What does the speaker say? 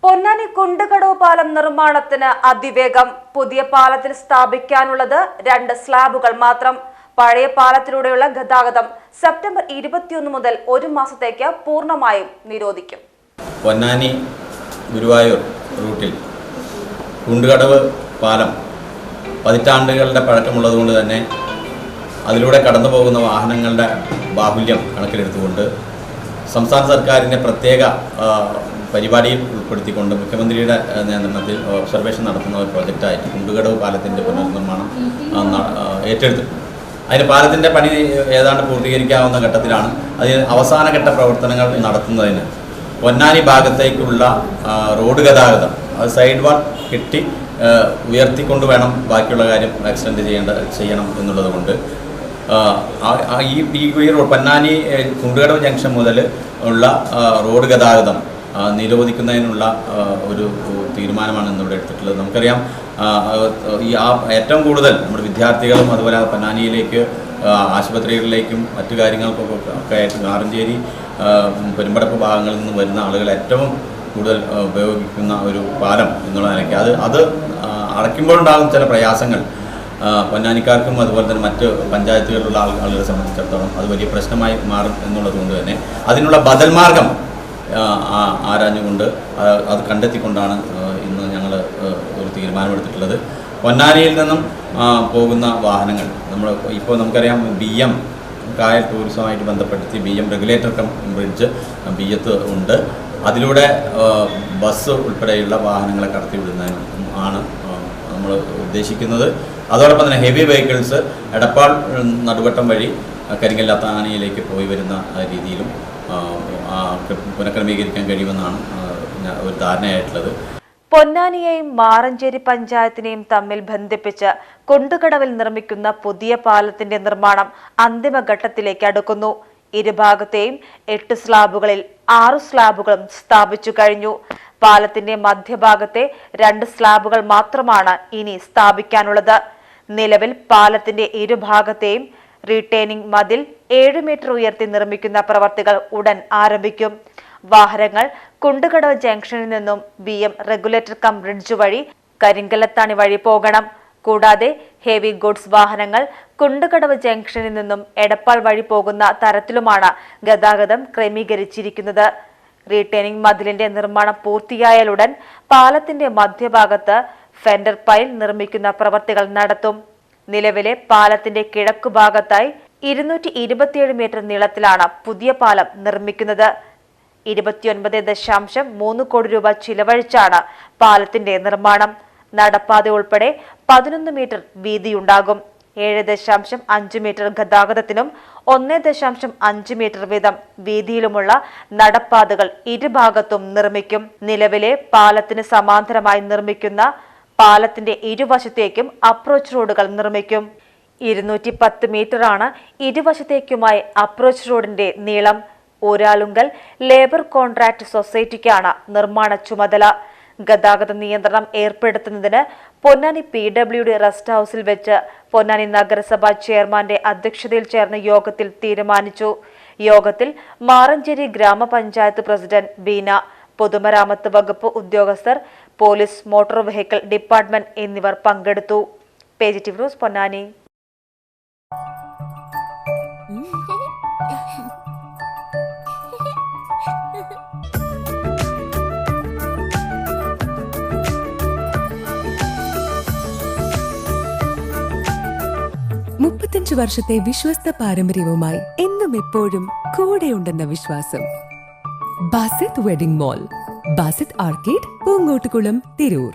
പൊന്നാനി കുണ്ടുകടവ് പാലം നിർമ്മാണത്തിന് അതിവേഗം. പുതിയ പാലത്തിൽ സ്ഥാപിക്കാനുള്ളത് 2 സ്ലാബുകൾ മാത്രം. പഴയ പാലത്തിലൂടെയുള്ള ഗതാഗതം സെപ്റ്റംബർ 21 മുതൽ 1 മാസത്തേക്ക് പൂർണ്ണമായും നിരോധിക്കും. പൊന്നാനി ഗുരുവായൂർ റൂട്ടിൽ കുണ്ടുകടവ് പാലം പതിറ്റാണ്ടുകളുടെ പഴക്കമുള്ളതുകൊണ്ട് തന്നെ അതിലൂടെ കടന്നു പോകുന്ന വാഹനങ്ങളുടെ ബാഹുല്യം കണക്കിലെടുത്തുകൊണ്ട് സംസ്ഥാന സർക്കാരിൻ്റെ പ്രത്യേക പരിപാടിയിൽ ഉൾപ്പെടുത്തിക്കൊണ്ട് മുഖ്യമന്ത്രിയുടെ നിയന്ത്രണത്തിൽ ഒബ്സർവേഷൻ നടത്തുന്ന ഒരു പ്രോജക്റ്റായിട്ട് കുണ്ടുകടവ് പാലത്തിൻ്റെ പുനർനിർമ്മാണം ഏറ്റെടുത്തു. അതിന് പാലത്തിൻ്റെ പണി ഏതാണ്ട് പൂർത്തീകരിക്കാവുന്ന ഘട്ടത്തിലാണ്. അതിന് അവസാനഘട്ട പ്രവർത്തനങ്ങൾ നടത്തുന്നതിന് പൊന്നാനി ഭാഗത്തേക്കുള്ള റോഡ് ഗതാഗതം അത് സൈഡ് വാൾ കെട്ടി ഉയർത്തിക്കൊണ്ട് വേണം ബാക്കിയുള്ള കാര്യം എക്സ്റ്റെൻഡ് ചെയ്യണം എന്നുള്ളത് കൊണ്ട് ഈ പൊന്നാനി കുണ്ടുകടവ് ജംഗ്ഷൻ മുതൽ ഉള്ള റോഡ് ഗതാഗതം നിരോധിക്കുന്നതിനുള്ള ഒരു തീരുമാനമാണ് ഇന്നിവിടെ എടുത്തിട്ടുള്ളത്. നമുക്കറിയാം ഏറ്റവും കൂടുതൽ നമ്മുടെ വിദ്യാർത്ഥികളും അതുപോലെ പൊന്നാനിയിലേക്ക് ആശുപത്രികളിലേക്കും മറ്റു കാര്യങ്ങൾക്കൊക്കെ ആയിട്ട് കാറഞ്ചേരി പെരുമ്പടപ്പ് ഭാഗങ്ങളിൽ നിന്ന് വരുന്ന ആളുകൾ ഏറ്റവും കൂടുതൽ ഉപയോഗിക്കുന്ന ഒരു പാലം എന്നുള്ള നിലയ്ക്ക് അത് അടയ്ക്കുമ്പോഴുണ്ടാകും ചില പ്രയാസങ്ങൾ പൊന്നാനിക്കാർക്കും അതുപോലെ തന്നെ മറ്റ് പഞ്ചായത്തുകളിലുള്ള ആളുകളെ സംബന്ധിച്ചിടത്തോളം അത് വലിയ പ്രശ്നമായി മാറും എന്നുള്ളത് കൊണ്ട് തന്നെ അതിനുള്ള ബദൽ മാർഗം ആരാഞ്ഞുകൊണ്ട് അത് കണ്ടെത്തിക്കൊണ്ടാണ് ഇന്ന് ഞങ്ങൾ ഒരു തീരുമാനമെടുത്തിട്ടുള്ളത്. പൊന്നാനിയിൽ നിന്നും പോകുന്ന വാഹനങ്ങൾ ഇപ്പോൾ നമുക്കറിയാം BM കായൽ ടൂറിസവുമായിട്ട് ബന്ധപ്പെടുത്തി BM regulator cum bridge Biyyath ഉണ്ട്. അതിലൂടെ ബസ് ഉൾപ്പെടെയുള്ള വാഹനങ്ങളെ കടത്തിവിടുന്നതിനും ആണ് നമ്മൾ ഉദ്ദേശിക്കുന്നത്. അതോടൊപ്പം തന്നെ ഹെവി വെഹിക്കിൾസ് എടപ്പാൾ നടുവട്ടം വഴി കരിങ്കല്ലാത്താനിയിലേക്ക് പോയി വരുന്ന രീതിയിലും പുനഃക്രമീകരിക്കാൻ കഴിയുമെന്നാണ് ഒരു ധാരണയായിട്ടുള്ളത്. പൊന്നാനിയെയും മാറഞ്ചേരി പഞ്ചായത്തിനെയും തമ്മിൽ ബന്ധിപ്പിച്ച് കുണ്ടുകടവിൽ നിർമ്മിക്കുന്ന പുതിയ പാലത്തിന്റെ നിർമ്മാണം അന്തിമഘട്ടത്തിലേക്ക് അടുക്കുന്നു. ഇരുഭാഗത്തെയും 8 സ്ലാബുകളിൽ 6 സ്ലാബുകളും സ്ഥാപിച്ചു കഴിഞ്ഞു. പാലത്തിന്റെ മധ്യഭാഗത്തെ 2 സ്ലാബുകൾ മാത്രമാണ് ഇനി സ്ഥാപിക്കാനുള്ളത്. നിലവിൽ പാലത്തിന്റെ ഇരുഭാഗത്തെയും റീറ്റെയിനിംഗ് മതിൽ 7 മീറ്റർ ഉയർത്തി നിർമ്മിക്കുന്ന പ്രവർത്തികൾ ഉടൻ ആരംഭിക്കും. വാഹനങ്ങൾ കുണ്ടുകടവ് ജംഗ്ഷനിൽ നിന്നും BM റെഗുലേറ്റർ കം ബ്രിഡ്ജ് വഴി കരിങ്കല്ലത്താണി വഴി പോകണം. കൂടാതെ ഹെവി ഗുഡ്സ് വാഹനങ്ങൾ കുണ്ടുകടവ് ജംഗ്ഷനിൽ നിന്നും എടപ്പാൾ വഴി പോകുന്ന തരത്തിലുമാണ് ഗതാഗതം ക്രമീകരിച്ചിരിക്കുന്നത്. റീറ്റെയിനിംഗ് മതിലിന്റെ നിർമ്മാണം പൂർത്തിയായാലുടൻ പാലത്തിന്റെ മധ്യഭാഗത്ത് ഫെൻഡർ പൈൽ നിർമ്മിക്കുന്ന പ്രവർത്തികൾ നടത്തും. നിലവിലെ പാലത്തിന്റെ കിഴക്കുഭാഗത്തായി 227 മീറ്റർ നീളത്തിലാണ് പുതിയ പാലം നിർമ്മിക്കുന്നത്. 29.3 കോടി രൂപ ചിലവഴിച്ചാണ് പാലത്തിന്റെ നിർമ്മാണം. നടപ്പാത ഉൾപ്പെടെ 11 മീറ്റർ വീതിയുണ്ടാകും. 7.5 മീറ്റർ ഗതാഗതത്തിനും 1.5 മീറ്റർ വീതം വീതിയിലുമുള്ള നടപ്പാതകൾ ഇരുഭാഗത്തും നിർമ്മിക്കും. നിലവിലെ പാലത്തിന് സമാന്തരമായി നിർമ്മിക്കുന്ന പാലത്തിന്റെ ഇരുവശത്തേക്കും അപ്രോച്ച് റോഡുകൾ നിർമ്മിക്കും. 210 മീറ്ററാണ് ഇരുവശത്തേക്കുമായി അപ്രോച്ച് റോഡിന്റെ നീളം. ഊരാളുങ്കൽ ലേബർ കോൺട്രാക്ട് സൊസൈറ്റിക്കാണ് നിർമ്മാണ ചുമതല. ഗതാഗത നിയന്ത്രണം ഏർപ്പെടുത്തുന്നതിന് പൊന്നാനി PWD റെസ്റ്റ് ഹൌസിൽ വെച്ച് പൊന്നാനി നഗരസഭ ചെയർമാന്റെ അധ്യക്ഷതയിൽ ചേർന്ന യോഗത്തിൽ തീരുമാനിച്ചു. യോഗത്തിൽ മാറഞ്ചേരി ഗ്രാമപഞ്ചായത്ത് പ്രസിഡന്റ് ബീന, പൊതുമരാമത്ത് വകുപ്പ് ഉദ്യോഗസ്ഥർ, പോലീസ്, മോട്ടോർ വെഹിക്കിൾ ഡിപ്പാർട്ട്മെന്റ് എന്നിവർ പങ്കെടുത്തു. PGTV news Ponnani. വർഷത്തെ വിശ്വസ്ത പാരമ്പര്യവുമായി എന്നും എപ്പോഴും കൂടെയുണ്ടെന്ന വിശ്വാസം. Basith wedding mall, Basith arcade, Poonkottukulam, Tirur.